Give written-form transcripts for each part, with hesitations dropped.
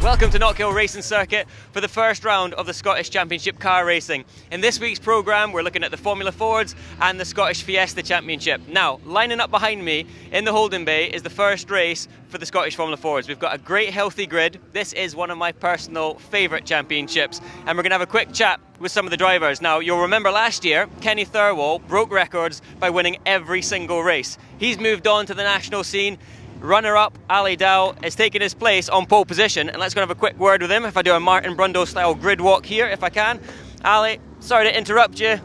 Welcome to Knockhill Racing Circuit for the first round of the Scottish Championship car racing. In this week's programme we're looking at the Formula Fords and the Scottish Fiesta Championship. Now, lining up behind me in the holding bay is the first race for the Scottish Formula Fords. We've got a great healthy grid. This is one of my personal favourite championships, and we're going to have a quick chat with some of the drivers. Now, you'll remember last year Kenny Thirlwall broke records by winning every single race. He's moved on to the national scene. Runner-up Ali Dow has taken his place on pole position, and let's go and have a quick word with him. If I do a Martin Brundle style grid walk here, if I can. Ali, sorry to interrupt you.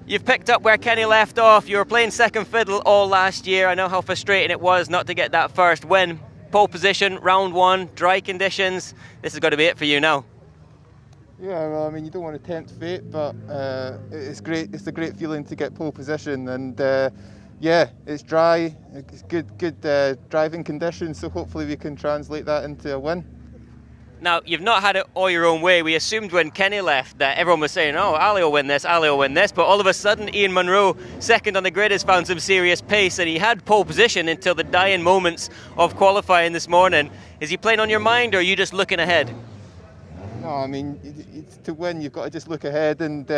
You've picked up where Kenny left off. You were playing second fiddle all last year. I know how frustrating it was not to get that first win. Pole position, round one, dry conditions. This has got to be it for you now. Yeah, well, I mean, you don't want to tempt fate, but it's great. It's a great feeling to get pole position, and yeah, it's dry. It's good driving conditions. So hopefully we can translate that into a win. Now, you've not had it all your own way. We assumed when Kenny left that everyone was saying, oh, Ali will win this, Ali will win this. But all of a sudden, Ian Munro, second on the grid, has found some serious pace, and he had pole position until the dying moments of qualifying this morning. Is he playing on your mind, or are you just looking ahead? No, I mean, to win, you've got to just look ahead. And,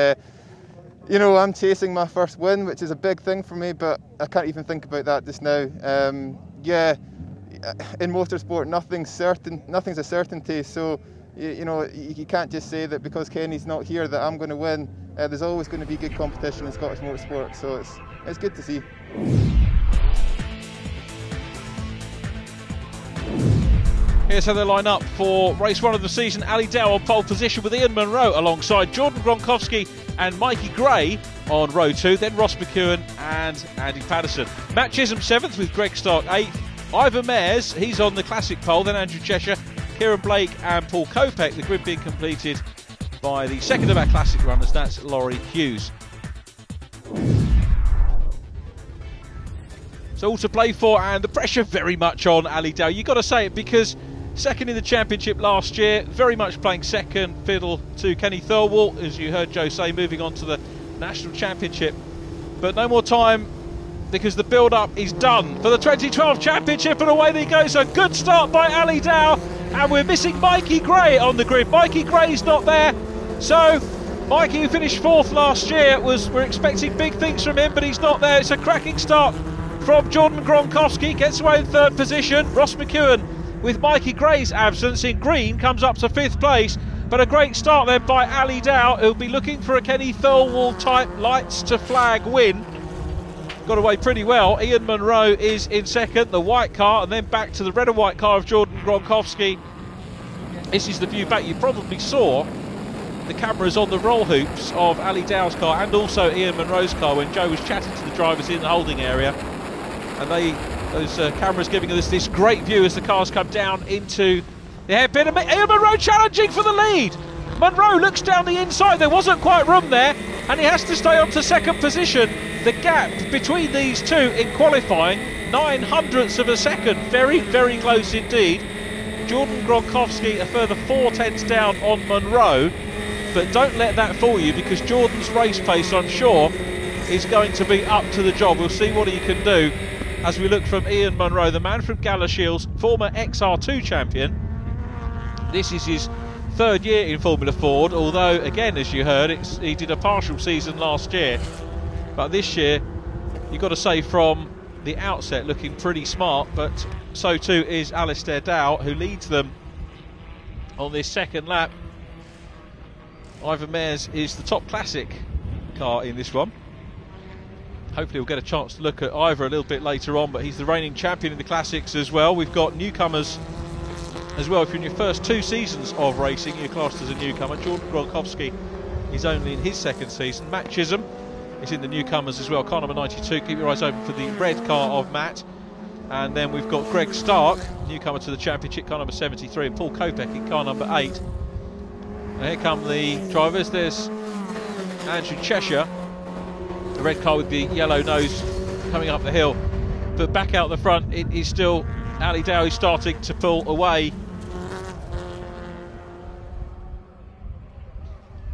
you know, I'm chasing my first win, which is a big thing for me, but I can't even think about that just now. Yeah. In motorsport, nothing's certain. Nothing's a certainty. So, you know, you can't just say that because Kenny's not here that I'm going to win. There's always going to be good competition in Scottish motorsport, so it's good to see. Here's how they line up for race one of the season. Ali Dow on pole position with Ian Munro alongside Jordan Gronkowski and Mikey Gray on row two. Then Ross McEwen and Andy Patterson. Matt Chisholm 7th with Greg Stark 8th. Ivan Mares, he's on the classic pole. Then Andrew Cheshire, Kieran Blake and Paul Kopech. The grid being completed by the second of our classic runners, that's Laurie Hughes. So all to play for, and the pressure very much on Ali Dow. You've got to say it, because second in the championship last year, very much playing second fiddle to Kenny Thirlwall, as you heard Joe say, moving on to the national championship. But no more time, because the build-up is done for the 2012 championship, and away they go. So good start by Ali Dow, and we're missing Mikey Gray on the grid. Mikey Gray's not there, so Mikey, who finished 4th last year, we're expecting big things from him, but he's not there. It's a cracking start from Jordan Gronkowski, gets away in 3rd position. Ross McEwen, with Mikey Gray's absence in green, comes up to 5th place. But a great start then by Ali Dow, who'll be looking for a Kenny Thirlwall type lights to flag win. Got away pretty well. Ian Munro is in second, the white car, and then back to the red and white car of Jordan Gronkowski. This is the view back. You probably saw the cameras on the roll hoops of Ali Dow's car and also Ian Munro's car when Joe was chatting to the drivers in the holding area. And those cameras giving us this great view as the cars come down into the hairpin. Ian Munro challenging for the lead. Munro looks down the inside. There wasn't quite room there, and he has to stay on to 2nd position. The gap between these two in qualifying, 900ths of a second. Very, very close indeed. Jordan Gronkowski a further 4/10ths down on Munro. But don't let that fool you, because Jordan's race pace, I'm sure, is going to be up to the job. We'll see what he can do as we look from Ian Munro, the man from Galashiels, former XR2 champion. This is his 3rd year in Formula Ford, although, again, as you heard, he did a partial season last year. But this year, you've got to say, from the outset, looking pretty smart, but so too is Alistair Dow, who leads them on this second lap. Ivan Mares is the top classic car in this one. Hopefully we'll get a chance to look at Ivor a little bit later on, but he's the reigning champion in the classics as well. We've got newcomers as well. If you're in your first 2 seasons of racing, you're classed as a newcomer. Jordan Gronkowski is only in his 2nd season. Matt Chisholm is in the newcomers as well, car number 92. Keep your eyes open for the red car of Matt. And then we've got Greg Stark, newcomer to the championship, car number 73, and Paul Kopech in car number 8. And here come the drivers. There's Andrew Cheshire, the red car with the yellow nose, coming up the hill. But back out the front, it is still Ali Dow, who's starting to pull away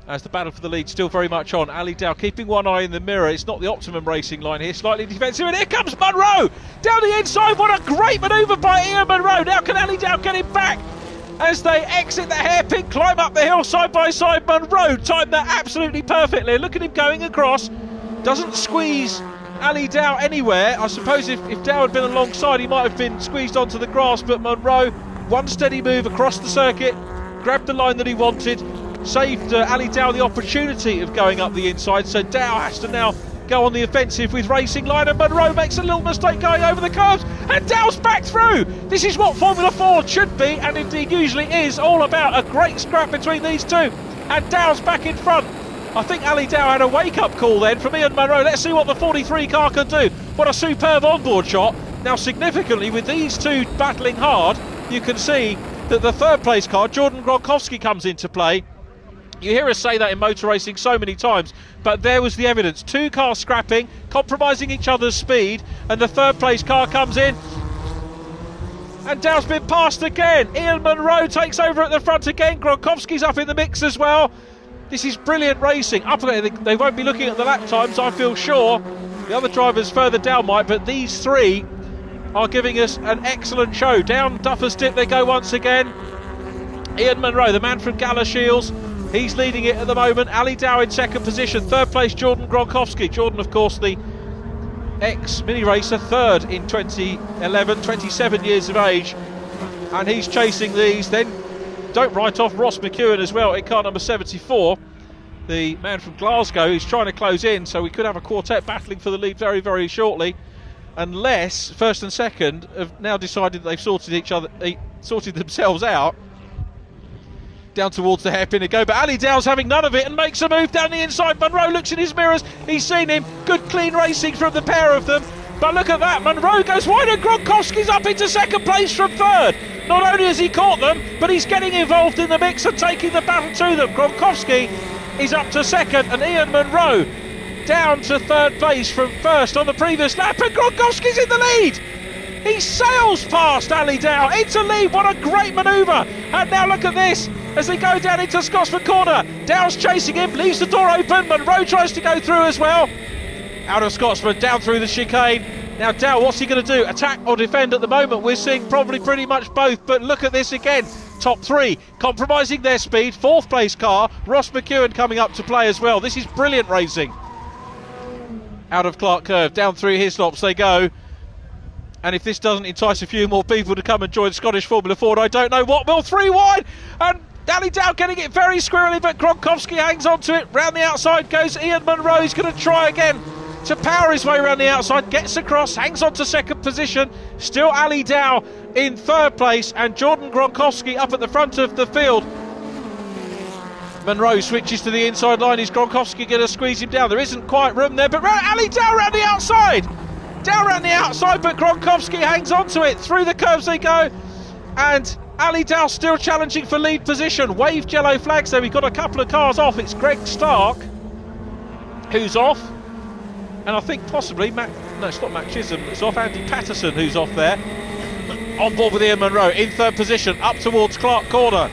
as the battle for the lead still very much on. Ali Dow keeping one eye in the mirror. It's not the optimum racing line here, slightly defensive, and here comes Munro down the inside. What a great manoeuvre by Ian Munro. Now can Ali Dow get him back? as they exit the hairpin, climb up the hill side by side. Munro timed that absolutely perfectly. Look at him going across. Doesn't squeeze Ali Dow anywhere. I suppose if Dow had been alongside, he might have been squeezed onto the grass, but Munro, one steady move across the circuit, grabbed the line that he wanted, saved Ali Dow the opportunity of going up the inside, so Dow has to now go on the offensive with Racing Line, and Munro makes a little mistake going over the curbs, and Dow's back through. This is what Formula Ford should be, and indeed usually is, all about a great scrap between these two, and Dow's back in front. I think Ali Dow had a wake-up call then from Ian Munro. Let's see what the 43 car can do. What a superb onboard shot. Now significantly, with these two battling hard, you can see that the third place car, Jordan Gronkowski, comes into play. You hear us say that in motor racing so many times, but there was the evidence. Two cars scrapping, compromising each other's speed, and the third place car comes in. And Dow's been passed again. Ian Munro takes over at the front again. Gronkowski's up in the mix as well. This is brilliant racing. They won't be looking at the lap times, I feel sure. The other drivers further down might, but these three are giving us an excellent show. Down Duffer's Dip they go once again. Ian Munro, the man from Galashiels, he's leading it at the moment. Ali Dow in second position. Third place, Jordan Gronkowski. Jordan, of course, the ex-mini racer, third in 2011, 27 years of age. And he's chasing these. Then don't write off Ross McEwen as well in car number 74. The man from Glasgow is trying to close in, so we could have a quartet battling for the lead very, very shortly. Unless first and second have now decided they've sorted themselves out. Down towards the hairpin to go, but Ali Dow's having none of it and makes a move down the inside. Munro looks in his mirrors, he's seen him. Good clean racing from the pair of them, but look at that, Munro goes wide and Gronkowski's up into second place from third. Not only has he caught them, but he's getting involved in the mix and taking the battle to them. Gronkowski is up to second, and Ian Munro down to third place from first on the previous lap, and Gronkowski's in the lead. He sails past Ali Dow into lead. What a great manoeuvre. And now look at this as they go down into Scotsman Corner. Dow's chasing him, leaves the door open. Munro tries to go through as well. Out of Scotsman, down through the chicane. Now Dow, what's he going to do? Attack or defend at the moment? We're seeing probably pretty much both, but look at this again. Top three compromising their speed. Fourth place car, Ross McEwen coming up to play as well. This is brilliant racing. Out of Clark Curve, down through Hislops they go. And if this doesn't entice a few more people to come and join Scottish Formula Ford, I don't know what will. 3 wide, and Ali Dow getting it very squirrely, but Gronkowski hangs on to it. Round the outside goes Ian Munro. He's going to try again to power his way around the outside, gets across, hangs on to second position. Still Ali Dow in third place, and Jordan Gronkowski up at the front of the field. Munro switches to the inside line. Is Gronkowski going to squeeze him down? There isn't quite room there, but Ali Dow around the outside. Down around the outside, but Gronkowski hangs on to it. Through the curves they go, and Ali Dow still challenging for lead position. Waved yellow flags there. We've got a couple of cars off. It's Greg Stark who's off, and I think possibly no, it's not Matt Chisholm that's off. Andy Patterson who's off there. On board with Ian Munro in third position, up towards Clark Corner.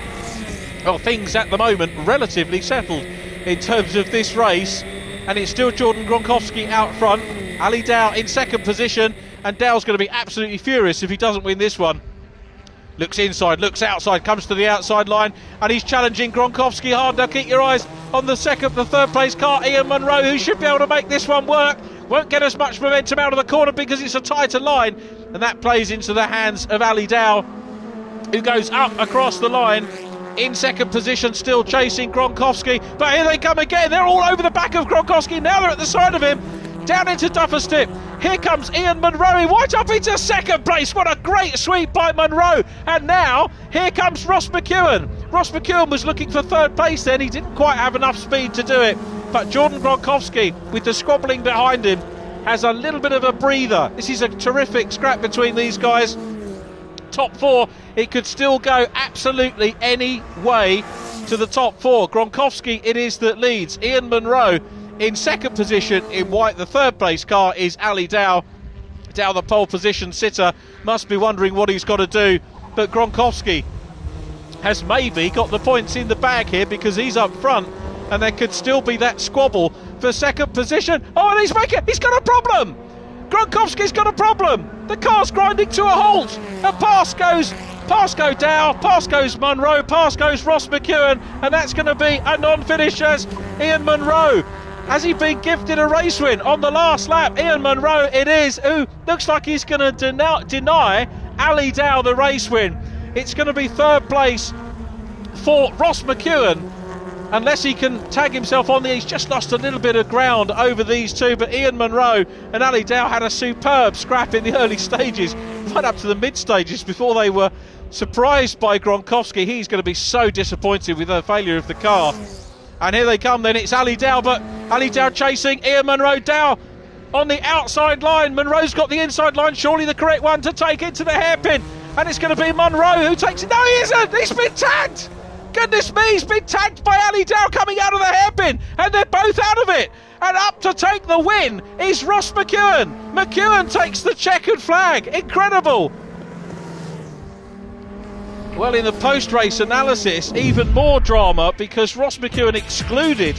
Well, things at the moment relatively settled in terms of this race, and it's still Jordan Gronkowski out front. Ali Dow in second position, and Dow's going to be absolutely furious if he doesn't win this one. Looks inside, looks outside, comes to the outside line, and he's challenging Gronkowski hard. Now keep your eyes on the third place car, Ian Munro, who should be able to make this one work. Won't get as much momentum out of the corner because it's a tighter line, and that plays into the hands of Ali Dow, who goes up across the line in second position, still chasing Gronkowski. But here they come again. They're all over the back of Gronkowski. Now they're at the side of him. Down into Duffer's Dip. Here comes Ian Munro, right up into second place. What a great sweep by Munro. And now, here comes Ross McEwen. Ross McEwen was looking for third place then. He didn't quite have enough speed to do it. But Jordan Gronkowski, with the squabbling behind him, has a little bit of a breather. This is a terrific scrap between these guys. Top four, it could still go absolutely any way to the top four. Gronkowski it is that leads. Ian Munro in second position in white. The third place car is Ali Dow. Dow, the pole position sitter, must be wondering what he's got to do. But Gronkowski has maybe got the points in the bag here because he's up front, and there could still be that squabble for second position. Oh, and he's got a problem. Gronkowski's got a problem. The car's grinding to a halt. A pass goes Past go Dow, past goes Munro, past goes Ross McEwen, and that's going to be a non-finish as Ian Munro. Has he been gifted a race win on the last lap? Ian Munro it is, who looks like he's going to deny Ali Dow the race win. It's going to be third place for Ross McEwen, unless he can tag himself on there. He's just lost a little bit of ground over these two, but Ian Munro and Ali Dow had a superb scrap in the early stages, right up to the mid stages, before they were surprised by Gronkowski. He's going to be so disappointed with the failure of the car. And here they come then, it's Ali Dow, but Ali Dow chasing Ian Munro. Dow on the outside line, Munro's got the inside line, surely the correct one to take it to the hairpin, and it's going to be Munro who takes it. No, he isn't, he's been tagged. Goodness me, he's been tagged by Ali Dow coming out of the hairpin, and they're both out of it. And up to take the win is Ross McEwen. McEwen takes the checkered flag. Incredible. Well, in the post-race analysis, even more drama, because Ross McEwen excluded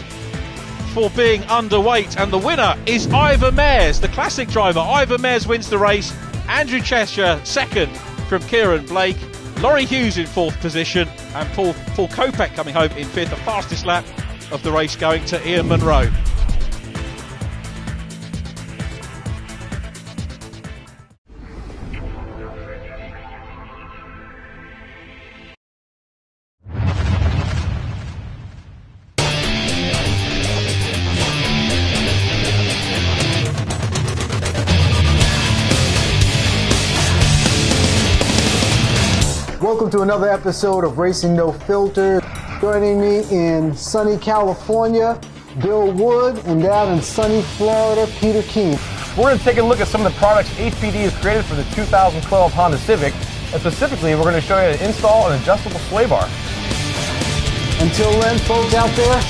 for being underweight, and the winner is Ivor Mears, the classic driver. Ivor Mears wins the race. Andrew Cheshire second from Kieran Blake. Laurie Hughes in fourth position, and Paul Kopeck coming home in fifth. The fastest lap of the race going to Ian Munro. Welcome to another episode of Racing No Filter. Joining me in sunny California, Bill Wood, and down in sunny Florida, Peter King. We're going to take a look at some of the products HPD has created for the 2012 Honda Civic, and specifically we're going to show you how to install an adjustable sway bar. Until then, folks out there,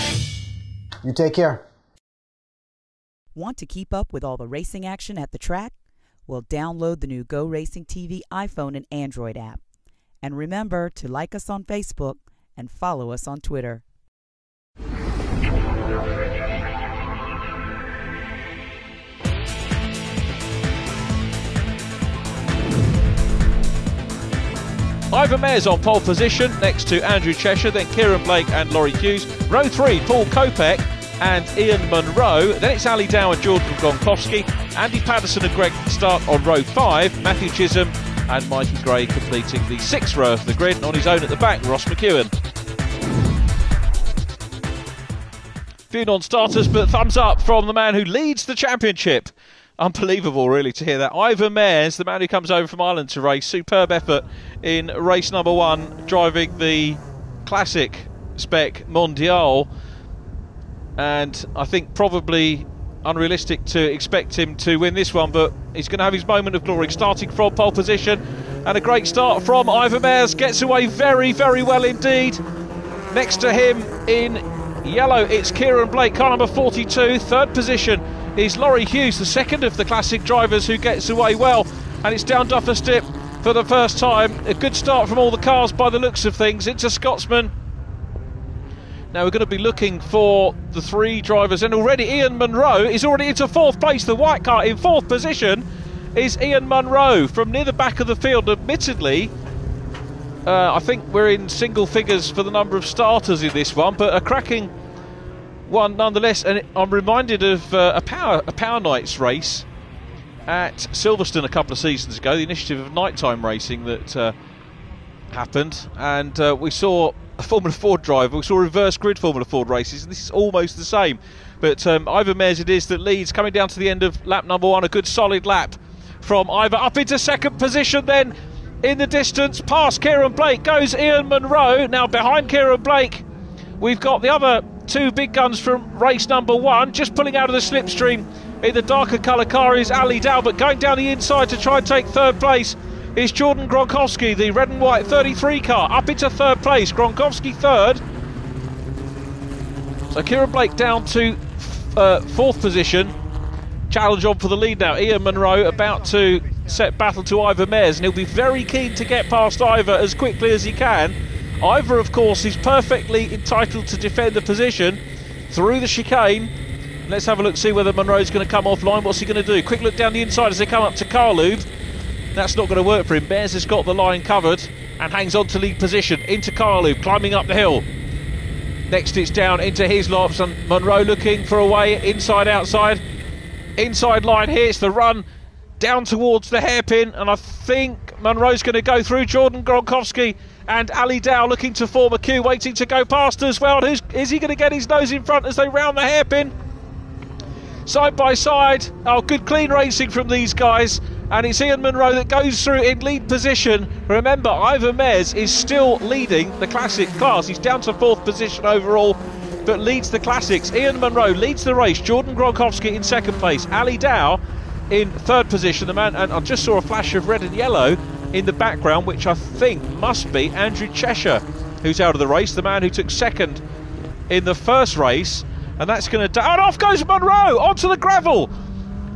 you take care. Want to keep up with all the racing action at the track? Well, download the new Go Racing TV iPhone and Android app. And remember to like us on Facebook and follow us on Twitter. Ivor Mears on pole position next to Andrew Cheshire, then Kieran Blake and Laurie Hughes. Row 3, Paul Kopeck and Ian Munro. Then it's Ali Dow and Jordan Gronkowski. Andy Patterson and Greg Stark on row 5. Matthew Chisholm and Mikey Gray completing the 6th row of the grid. And on his own at the back, Ross McEwen. Few non-starters, but thumbs up from the man who leads the championship. Unbelievable, really, to hear that. Ivor Mears, the man who comes over from Ireland to race. Superb effort in race number 1, driving the classic spec Mondial. And I think probably unrealistic to expect him to win this one, but he's going to have his moment of glory, starting from pole position. And a great start from Ivor Mears, gets away very, very well indeed. Next to him in yellow, it's Kieran Blake, car number 42. Third position is Laurie Hughes, the second of the classic drivers, who gets away well. And it's down Duffer Strip for the first time. A good start from all the cars by the looks of things. It's a Scotsman. Now we're going to be looking for the 3 drivers, and already Ian Munro is already into 4th place. The white car in 4th position is Ian Munro from near the back of the field. Admittedly, I think we're in single figures for the number of starters in this one, but a cracking one nonetheless. And I'm reminded of a Power Nights race at Silverstone a couple of seasons ago, the initiative of nighttime racing that happened, and we saw a Formula Ford driver. We saw reverse grid Formula Ford races, and this is almost the same. But Ivor Mears it is that leads, coming down to the end of lap number 1. A good solid lap from Ivor, up into 2nd position. Then in the distance, past Kieran Blake goes Ian Munro. Now behind Kieran Blake, we've got the other 2 big guns from race number 1. Just pulling out of the slipstream in the darker colour car is Ali Dow, but going down the inside to try and take 3rd place is Jordan Gronkowski, the red and white 33 car, up into 3rd place. Gronkowski 3rd. So Kieran Blake down to 4th position. Challenge on for the lead now. Ian Munro about to set battle to Ivor Mears, and he'll be very keen to get past Ivor as quickly as he can. Ivor, of course, is perfectly entitled to defend the position through the chicane. Let's have a look, see whether Munro's going to come offline. What's he going to do? Quick look down the inside as they come up to Carlube. That's not going to work for him. Mares has got the line covered and hangs on to lead position. Into Carlu, climbing up the hill. Next it's down into Hislops, and Monroe looking for a way inside, outside. Inside line here, it's the run down towards the hairpin, and I think Monroe's going to go through. Jordan Gronkowski and Ali Dow looking to form a queue, waiting to go past as well. Is he going to get his nose in front as they round the hairpin? Side by side. Oh, good clean racing from these guys. And it's Ian Monroe that goes through in lead position. Remember, Ivor Mares is still leading the Classic class. He's down to 4th position overall, but leads the Classics. Ian Monroe leads the race. Jordan Gronkowski in 2nd place. Ali Dow in 3rd position. The man, and I just saw a flash of red and yellow in the background, which I think must be Andrew Cheshire, who's out of the race, the man who took 2nd in the first race. And that's going to... And off goes Monroe onto the gravel.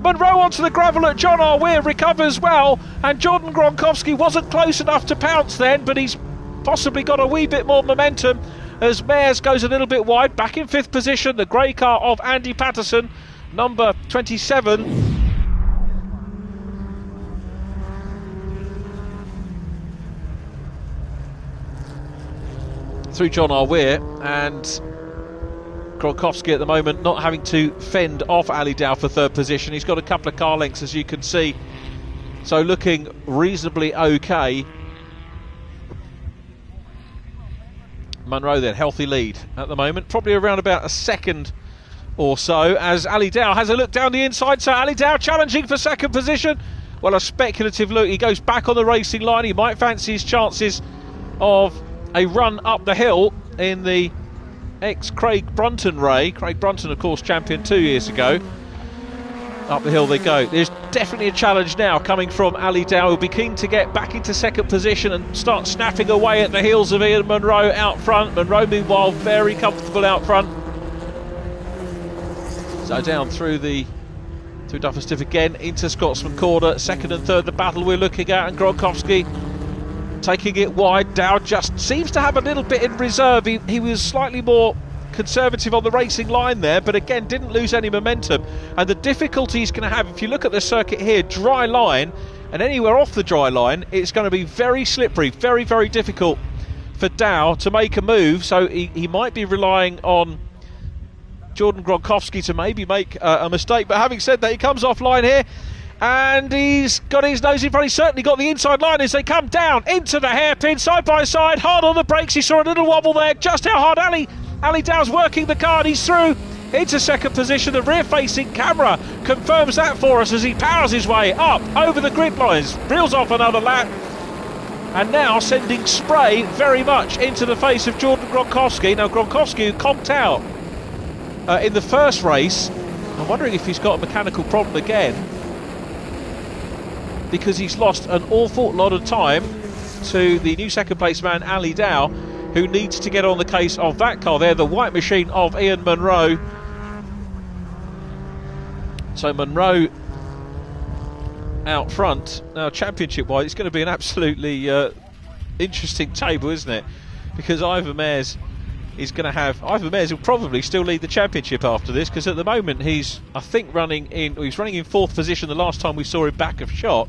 Monroe onto the gravel at John R. Weir, recovers well, and Jordan Gronkowski wasn't close enough to pounce then, but he's possibly got a wee bit more momentum as Mares goes a little bit wide. Back in 5th position, the grey car of Andy Patterson, number 27. Through John R. Weir, and Gronkowski at the moment not having to fend off Ali Dow for 3rd position. He's got a couple of car lengths, as you can see, so looking reasonably okay. Monroe then, healthy lead at the moment, probably around about a second or so, as Ali Dow has a look down the inside. So Ali Dow challenging for 2nd position. Well, a speculative look. He goes back on the racing line. He might fancy his chances of a run up the hill in the ex-Craig Brunton Ray. Craig Brunton, of course, champion 2 years ago. Up the hill they go. There's definitely a challenge now coming from Ali Dow. He'll be keen to get back into 2nd position and start snapping away at the heels of Ian Monroe out front. Monroe, meanwhile, very comfortable out front. So down through Duffer Stiff again into Scotsman Corner. 2nd and 3rd, the battle we're looking at, and Gronkowski taking it wide. Dow just seems to have a little bit in reserve. He was slightly more conservative on the racing line there, but again didn't lose any momentum. And the difficulty he's going to have, if you look at the circuit here, dry line, and anywhere off the dry line, it's going to be very slippery, very, very difficult for Dow to make a move. So he might be relying on Jordan Gronkowski to maybe make a mistake. But having said that, he comes offline here, and he's got his nose in front. He's certainly got the inside line as they come down into the hairpin, side by side, hard on the brakes. He saw a little wobble there. Just how hard Ali Dow's working the car, and he's through into 2nd position. The rear-facing camera confirms that for us as he powers his way up over the grid lines, reels off another lap, and now sending spray very much into the face of Jordan Gronkowski. Now, Gronkowski, who conked out in the first race, I'm wondering if he's got a mechanical problem again, because he's lost an awful lot of time to the new 2nd place man Ali Dow, who needs to get on the case of that car there, the white machine of Ian Monroe. So Monroe out front. Now, championship wise, it's going to be an absolutely interesting table, isn't it? Because Ivor Mares will probably still lead the championship after this, because at the moment he's running in 4th position the last time we saw him back of shot.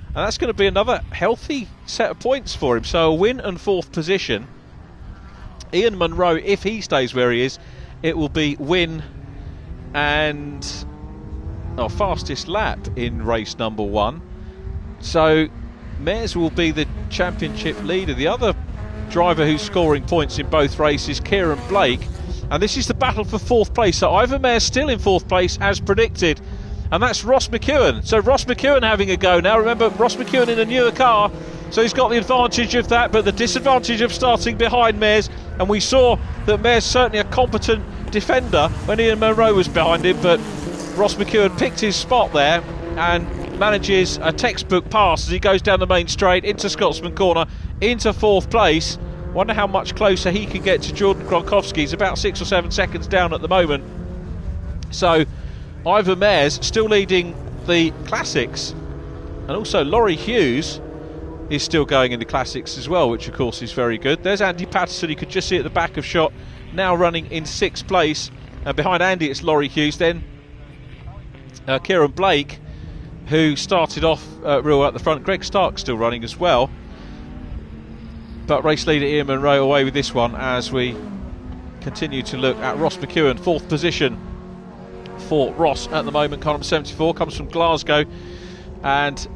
And that's going to be another healthy set of points for him. So a win and 4th position. Ian Monroe, if he stays where he is, it will be win and fastest lap in race number 1. So Mares will be the championship leader. The other driver who's scoring points in both races, Kieran Blake, and this is the battle for 4th place. So Ivor Mares still in 4th place as predicted, and that's Ross McEwen. So Ross McEwen having a go now. Remember, Ross McEwen in a newer car, so he's got the advantage of that, but the disadvantage of starting behind Mares. And we saw that Mares certainly a competent defender when Ian Monroe was behind him, but Ross McEwen picked his spot there and manages a textbook pass as he goes down the main straight into Scotsman Corner, into 4th place. Wonder how much closer he can get to Jordan Gronkowski. He's about 6 or 7 seconds down at the moment. So Ivor Mares still leading the Classics, and also Laurie Hughes is still going in the Classics as well, which of course is very good. There's Andy Patterson, you could just see at the back of shot, now running in 6th place, and behind Andy it's Laurie Hughes, then Kieran Blake, who started off real at the front. Greg Stark still running as well. But race leader Ian Munro away with this one as we continue to look at Ross McEwen, 4th position for Ross at the moment. Car number 74 comes from Glasgow, and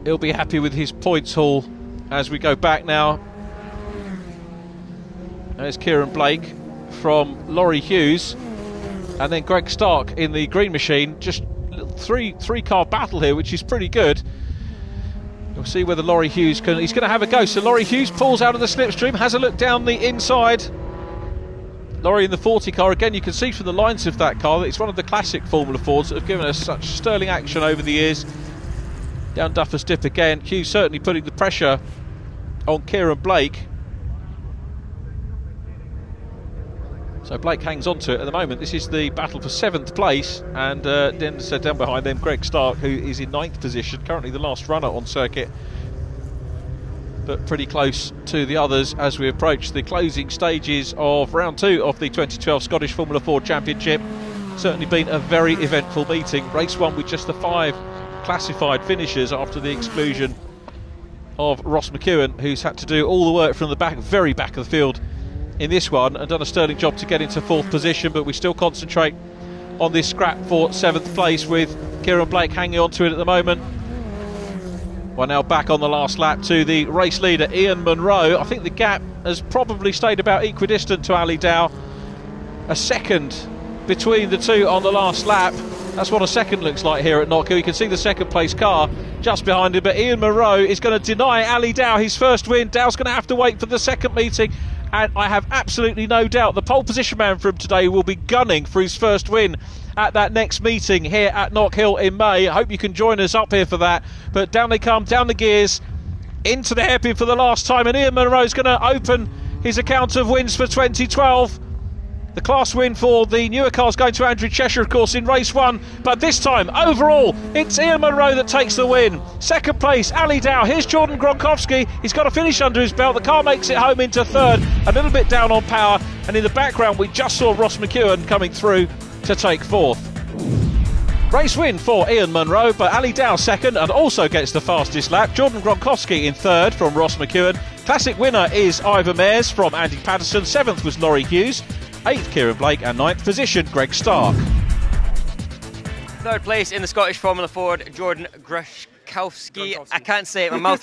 he'll be happy with his points haul as we go back now. There's Kieran Blake from Laurie Hughes, and then Greg Stark in the green machine. Just three car battle here, which is pretty good. We'll see whether Laurie Hughes can. He's going to have a go. So Laurie Hughes pulls out of the slipstream, has a look down the inside. Laurie in the 40 car. Again, you can see from the lines of that car that it's one of the classic Formula Fords that have given us such sterling action over the years. Down Duffers Dip again. Hughes certainly putting the pressure on Kieran Blake. So Blake hangs on to it at the moment. This is the battle for 7th place, and then down behind them Greg Stark, who is in 9th position, currently the last runner on circuit, but pretty close to the others as we approach the closing stages of round 2 of the 2012 Scottish Formula Ford Championship. Certainly been a very eventful meeting. Race 1 with just the 5 classified finishers after the exclusion of Ross McEwen, who's had to do all the work from the back, very back of the field in this one, and done a sterling job to get into 4th position. But we still concentrate on this scrap for 7th place with Kieran Blake hanging on to it at the moment. We're now back on the last lap to the race leader Ian Munro. I think the gap has probably stayed about equidistant to Ali Dow. A second between the two on the last lap. That's what a second looks like here at Knockhill. You can see the 2nd place car just behind him, but Ian Munro is going to deny Ali Dow his first win. Dow's going to have to wait for the 2nd meeting, and I have absolutely no doubt the pole position man from today will be gunning for his first win at that next meeting here at Knockhill in May. I hope you can join us up here for that. But down they come, down the gears, into the hairpin for the last time, and Ian Munro is going to open his account of wins for 2012. The class win for the newer cars going to Andrew Cheshire, of course, in race 1. But this time, overall, it's Ian Munro that takes the win. 2nd place, Ali Dow. Here's Jordan Gronkowski. He's got a finish under his belt. The car makes it home into 3rd, a little bit down on power. And in the background, we just saw Ross McEwen coming through to take 4th. Race win for Ian Munro, but Ali Dow 2nd and also gets the fastest lap. Jordan Gronkowski in 3rd from Ross McEwen. Classic winner is Ivor Mayers from Andy Patterson. 7th was Laurie Hughes. 8th Kieran Blake, and 9th position Greg Stark. 3rd place in the Scottish Formula Ford, Jordan Gronkowski. I can't say it, my mouth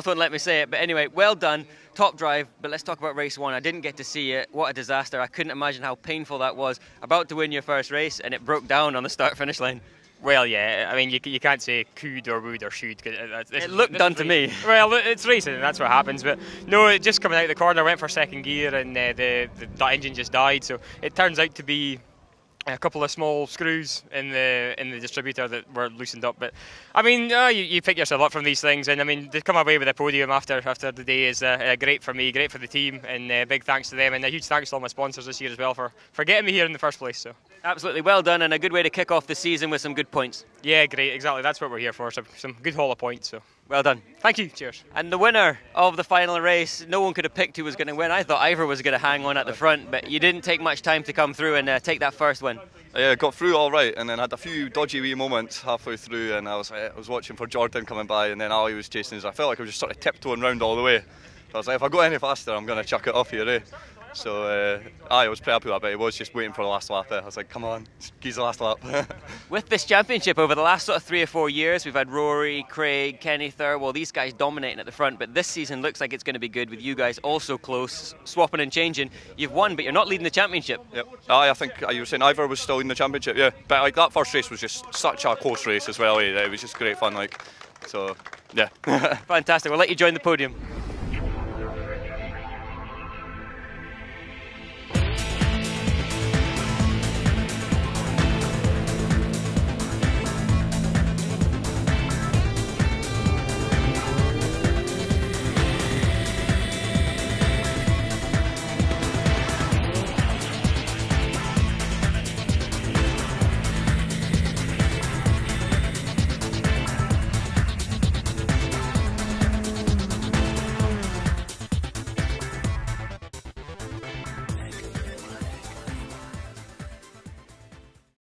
won't let me say it, but anyway, well done. Top drive, but let's talk about race 1. I didn't get to see it. What a disaster. I couldn't imagine how painful that was. About to win your first race, and it broke down on the start-finish line. Well, yeah, I mean, you can't say could or would or should. It looked done to me. Well, it's racing, and that's what happens. But no, it just coming out of the corner, went for 2nd gear, and the engine just died. So it turns out to be a couple of small screws in the distributor that were loosened up. But I mean, you pick yourself up from these things, and I mean, to come away with a podium after the day is great for me, great for the team, and big thanks to them, and a huge thanks to all my sponsors this year as well for getting me here in the first place. So absolutely well done, and a good way to kick off the season with some good points. Yeah, great, exactly. That's what we're here for. Some good haul of points. So well done. Thank you. Cheers. And the winner of the final race, no one could have picked who was going to win. I thought Ivor was going to hang on at the front, but you didn't take much time to come through and take that first win. Yeah, got through all right, and then had a few dodgy wee moments halfway through, and I was watching for Jordan coming by, and then Ali was chasing us. I felt like I was just sort of tiptoeing round all the way. So I was like, if I go any faster, I'm going to chuck it off here, eh? So I was pretty happy with that, but it was just waiting for the last lap. I was like, come on, geez the last lap. With this championship, over the last sort of 3 or 4 years, we've had Rory, Craig, Kenny Thurwell, these guys dominating at the front, but this season looks like it's going to be good with you guys also close, swapping and changing. You've won, but you're not leading the championship. Yep. I think you were saying Ivor was still in the championship, yeah. But like that first race was just such a close race as well. It was just great fun, like. So, yeah. Fantastic. We'll let you join the podium.